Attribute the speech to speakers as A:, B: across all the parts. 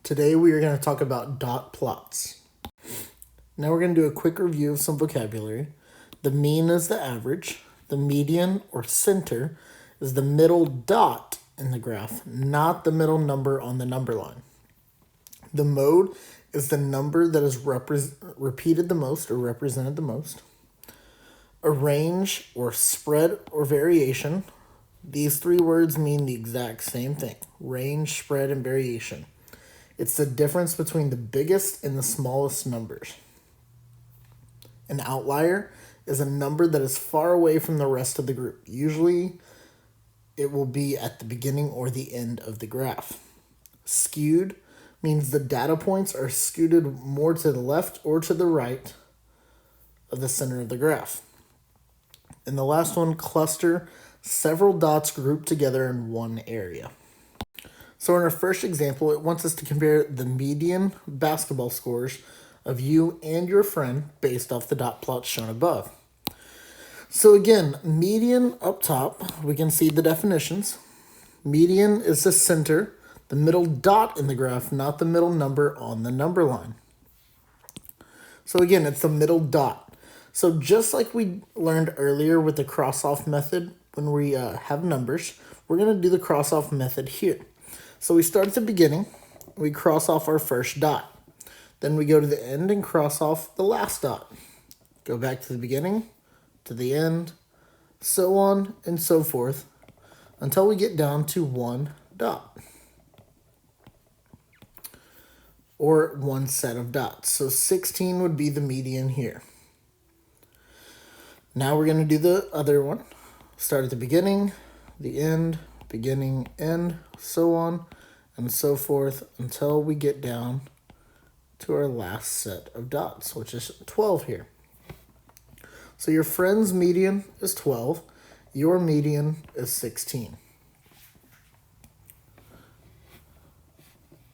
A: Today we are going to talk about dot plots. Now we're going to do a quick review of some vocabulary. The mean is the average. The median or center is the middle dot in the graph, not the middle number on the number line. The mode is the number that is repeated the most or represented the most. A range or spread or variation. These three words mean the exact same thing: range, spread, and variation. It's the difference between the biggest and the smallest numbers. An outlier is a number that is far away from the rest of the group. Usually, it will be at the beginning or the end of the graph. Skewed means the data points are skewed more to the left or to the right of the center of the graph. And the last one, cluster, several dots grouped together in one area. So in our first example, it wants us to compare the median basketball scores of you and your friend based off the dot plots shown above. So again, median up top, we can see the definitions. Median is the center, the middle dot in the graph, not the middle number on the number line. So again, it's the middle dot. So just like we learned earlier with the cross-off method, when we have numbers, we're going to do the cross-off method here. So we start at the beginning, we cross off our first dot. Then we go to the end and cross off the last dot. Go back to the beginning, to the end, so on and so forth, until we get down to one dot. Or one set of dots. So 16 would be the median here. Now we're going to do the other one. Start at the beginning, the end, beginning, end, so on and so forth until we get down to our last set of dots, which is 12 here. So your friend's median is 12, your median is 16.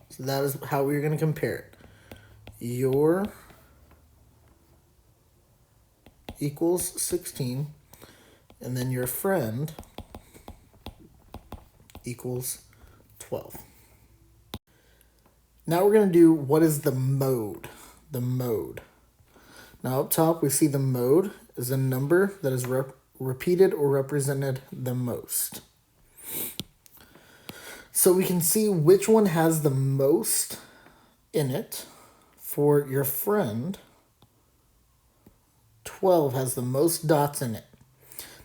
A: So that is how we're going to compare it. Your equals 16, and then your friend equals 12. Now we're going to do what is the mode. The mode. Now up top we see the mode is a number that is repeated or represented the most. So we can see which one has the most in it. For your friend, 12 has the most dots in it.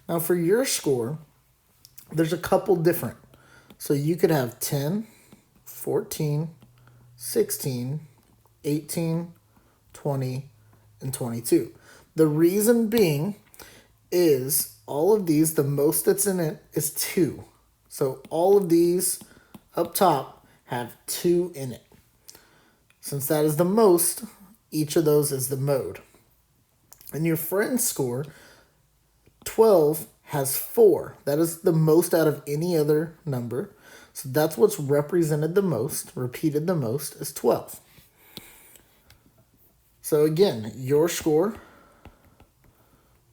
A: Now for your score, there's a couple different. So you could have 10, 14, 16, 18, 20, and 22. The reason being is all of these, the most that's in it is 2. So all of these up top have 2 in it. Since that is the most, each of those is the mode. And your friend's score, 12 has 4. That is the most out of any other number. So that's what's represented the most, repeated the most, is 12. So again, your score,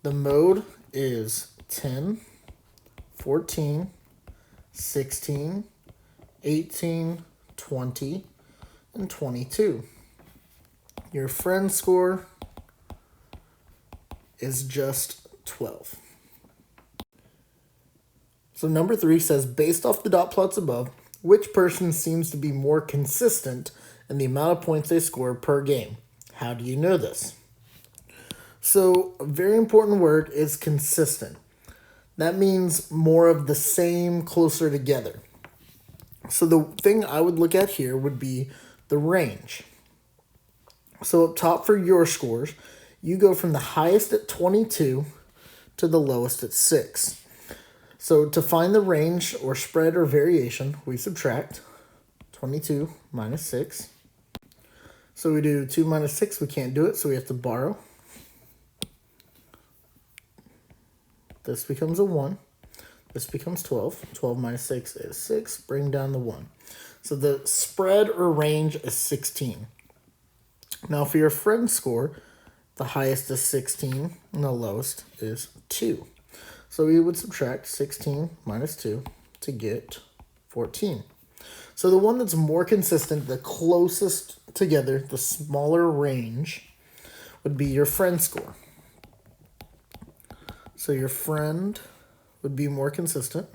A: the mode is 10, 14, 16, 18, 20, and 22. Your friend's score is just 12. So number 3 says, based off the dot plots above, which person seems to be more consistent in the amount of points they score per game? How do you know this? So a very important word is consistent. That means more of the same, closer together. So the thing I would look at here would be the range. So up top for your scores, you go from the highest at 22 to the lowest at 6. So to find the range or spread or variation, we subtract 22 minus 6. So we do 2 minus 6, we can't do it, so we have to borrow. This becomes a 1. This becomes 12. 12 minus 6 is 6. Bring down the 1. So the spread or range is 16. Now for your friend's score, the highest is 16 and the lowest is 2. So we would subtract 16 minus 2 to get 14. So the one that's more consistent, the closest together, the smaller range, would be your friend score. So your friend would be more consistent.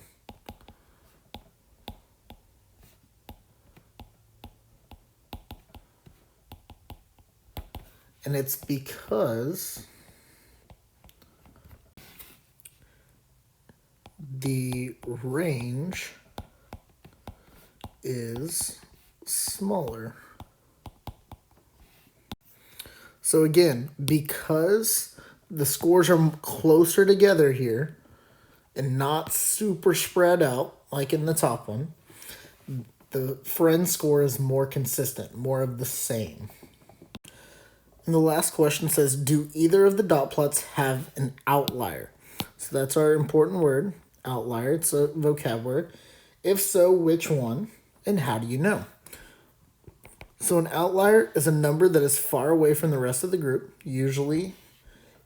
A: And it's because the range is smaller. So again, because the scores are closer together here and not super spread out like in the top one, the friend score is more consistent, more of the same. And the last question says, do either of the dot plots have an outlier? So that's our important word, outlier. It's a vocab word. If so, which one? And how do you know? So an outlier is a number that is far away from the rest of the group. Usually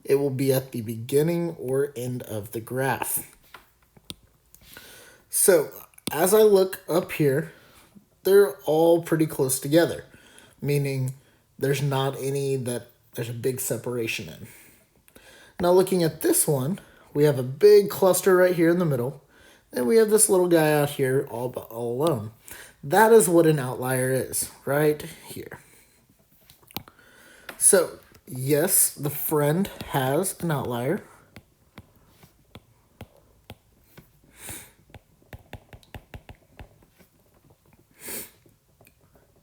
A: it will be at the beginning or end of the graph. So as I look up here, they're all pretty close together, meaning there's not any that there's a big separation in. Now looking at this one, we have a big cluster right here in the middle, and we have this little guy out here all alone. That is what an outlier is, right here. So, yes, the friend has an outlier.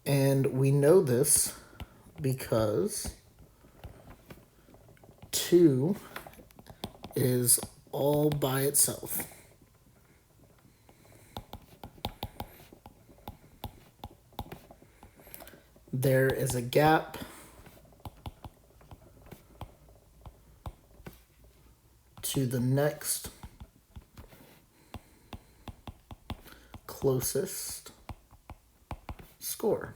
A: And we know this because 2 is all by itself. There is a gap to the next closest score.